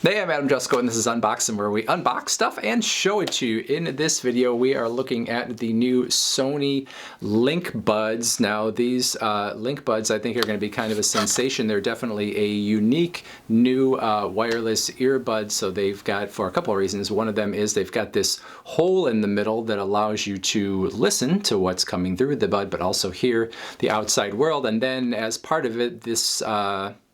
Hey, I'm Adam Jusko, and this is Unboxed, where we unbox stuff and show it to you. In this video, we are looking at the new Sony LinkBuds. Now, these LinkBuds, I think, are going to be kind of a sensation. They're definitely a unique new wireless earbud. So they've got, for a couple of reasons, one of them is they've got this hole in the middle that allows you to listen to what's coming through the bud, but also hear the outside world. And then as part of it, this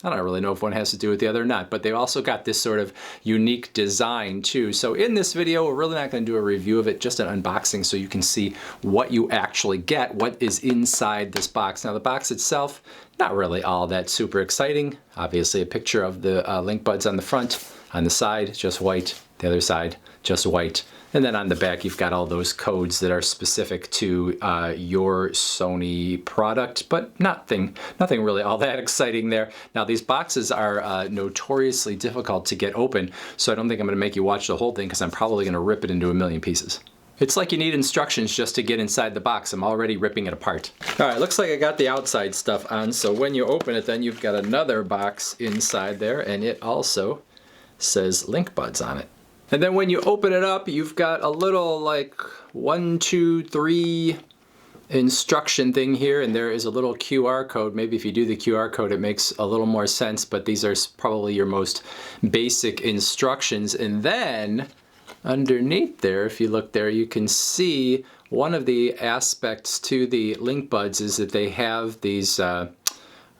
I don't really know if one has to do with the other or not, but they've also got this sort of unique design too. So in this video, we're really not going to do a review of it, just an unboxing so you can see what you actually get, what is inside this box. Now the box itself, not really all that super exciting. Obviously a picture of the LinkBuds on the front, on the side, just white, the other side, just white. And then on the back, you've got all those codes that are specific to your Sony product, but nothing really all that exciting there. Now, these boxes are notoriously difficult to get open, so I don't think I'm going to make you watch the whole thing because I'm probably going to rip it into a million pieces. It's like you need instructions just to get inside the box. I'm already ripping it apart. All right, looks like I got the outside stuff on, so when you open it, then you've got another box inside there, and it also says LinkBuds on it. And then when you open it up, you've got a little like 1, 2, 3 instruction thing here, and there is a little QR code. Maybe if you do the QR code, it makes a little more sense, but these are probably your most basic instructions. And then underneath there, if you look there, you can see one of the aspects to the LinkBuds is that they have these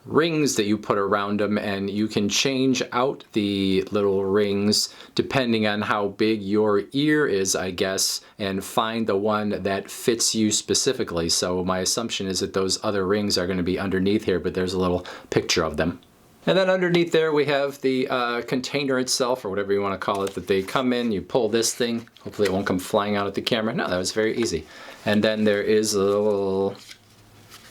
rings that you put around them, and you can change out the little rings depending on how big your ear is, I guess, and find the one that fits you specifically. So my assumption is that those other rings are going to be underneath here, but there's a little picture of them. And then underneath there we have the container itself, or whatever you want to call it, that they come in. You pull this thing, hopefully it won't come flying out at the camera. No, that was very easy. And then there is a little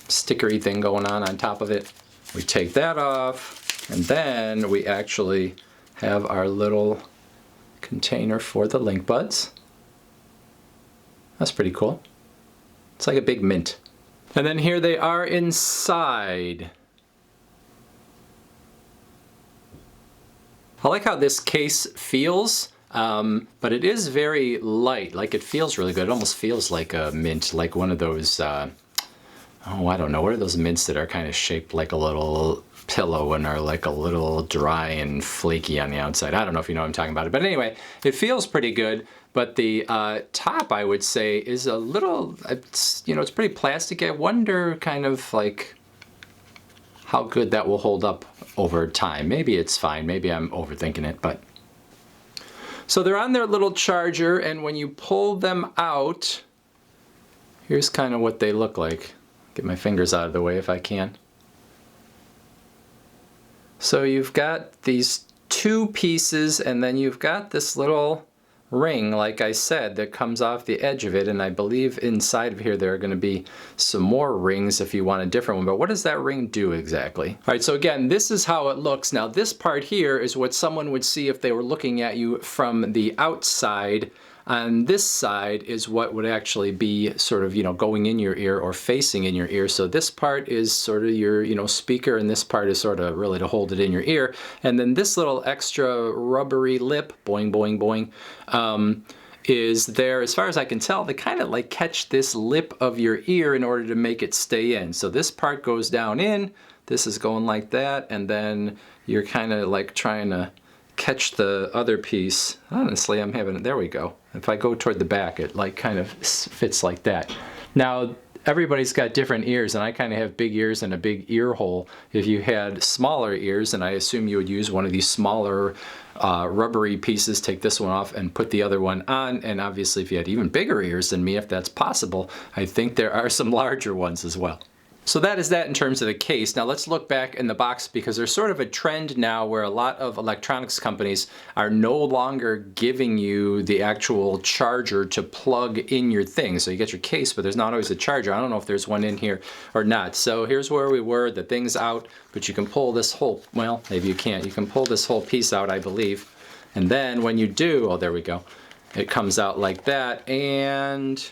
stickery thing going on top of it. We take that off, and then we actually have our little container for the LinkBuds. That's pretty cool. It's like a big mint. And then here they are inside. I like how this case feels, but it is very light. Like, it feels really good. It almost feels like a mint, like one of those oh, I don't know, what are those mints that are kind of shaped like a little pillow and are like a little dry and flaky on the outside? I don't know if you know what I'm talking about. But anyway, it feels pretty good, but the top, I would say, is a little, it's pretty plastic. I wonder kind of like how good that will hold up over time. Maybe it's fine, maybe I'm overthinking it, but. So they're on their little charger, and when you pull them out, here's kind of what they look like. Get my fingers out of the way if I can. So you've got these two pieces, and then you've got this little ring, like I said, that comes off the edge of it, and I believe inside of here there are going to be some more rings if you want a different one. But what does that ring do exactly? All right, so again, this is how it looks. Now this part here is what someone would see if they were looking at you from the outside. On this side is what would actually be sort of, going in your ear or facing in your ear. So this part is sort of your, speaker, and this part is sort of really to hold it in your ear. And then this little extra rubbery lip, boing, boing, boing, is there, as far as I can tell, to kind of like catch this lip of your ear in order to make it stay in. So this part goes down in, this is going like that, and then you're kind of like trying to catch the other piece. Honestly, I'm having it, there we go. If I go toward the back, it like kind of fits like that. Now, everybody's got different ears, and I kind of have big ears and a big ear hole. If you had smaller ears, and I assume you would use one of these smaller rubbery pieces, take this one off and put the other one on. And obviously, if you had even bigger ears than me, if that's possible, I think there are some larger ones as well. So that is that in terms of the case. Now let's look back in the box, because there's sort of a trend now where a lot of electronics companies are no longer giving you the actual charger to plug in your thing. So you get your case, but there's not always a charger. I don't know if there's one in here or not. So here's where we were, the thing's out, but you can pull this whole, well, maybe you can't. You can pull this whole piece out, I believe. And then when you do, oh, there we go. It comes out like that, and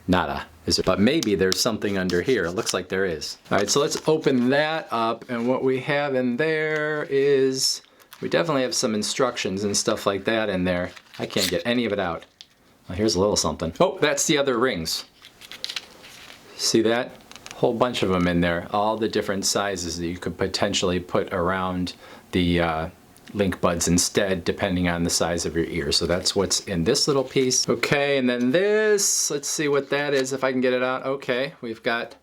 nada. But maybe there's something under here. It looks like there is. All right, so let's open that up, and what we have in there is we definitely have some instructions and stuff like that in there. I can't get any of it out. Well, here's a little something. Oh, that's the other rings. See that? Whole bunch of them in there. All the different sizes that you could potentially put around the LinkBuds instead, depending on the size of your ear. So that's what's in this little piece. Okay, and then this, let's see what that is if I can get it out. Okay, we've got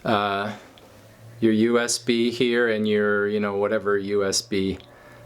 your USB here and your, you know, whatever USB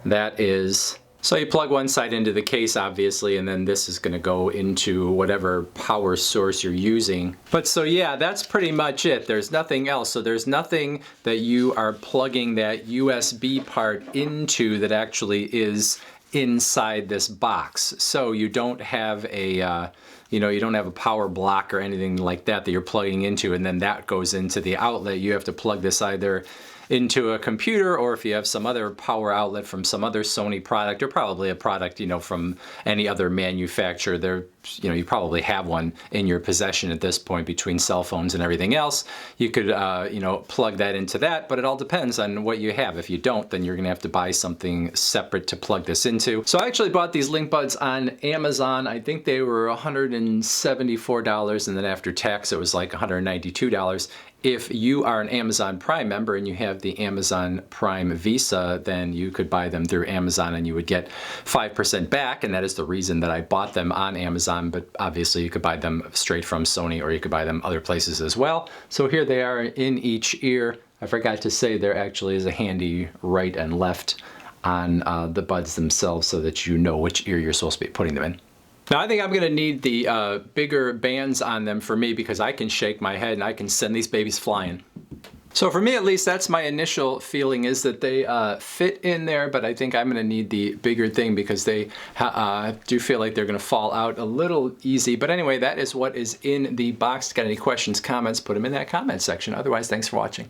that is. So you plug one side into the case, obviously, and then this is going to go into whatever power source you're using. But so yeah, that's pretty much it. There's nothing else. So there's nothing that you are plugging that USB part into that actually is inside this box. So you don't have a you know, you don't have a power block or anything like that that you're plugging into, and then that goes into the outlet. You have to plug this either into a computer, or if you have some other power outlet from some other Sony product, or probably a product, you know, from any other manufacturer. There, you know, you probably have one in your possession at this point between cell phones and everything else. You could, you know, plug that into that, but it all depends on what you have. If you don't, then you're gonna have to buy something separate to plug this into. So I actually bought these LinkBuds on Amazon. I think they were $174, and then after tax it was like $192. If you are an Amazon Prime member and you have the Amazon Prime Visa, then you could buy them through Amazon and you would get 5% back, and that is the reason that I bought them on Amazon. But obviously you could buy them straight from Sony, or you could buy them other places as well. So here they are in each ear. I forgot to say there actually is a handy right and left on the buds themselves so that you know which ear you're supposed to be putting them in. Now I think I'm gonna need the bigger bands on them for me, because I can shake my head and I can send these babies flying. So for me at least, that's my initial feeling, is that they fit in there, but I think I'm gonna need the bigger thing because they do feel like they're gonna fall out a little easy. But anyway, that is what is in the box. Got any questions, comments, put them in that comment section. Otherwise, thanks for watching.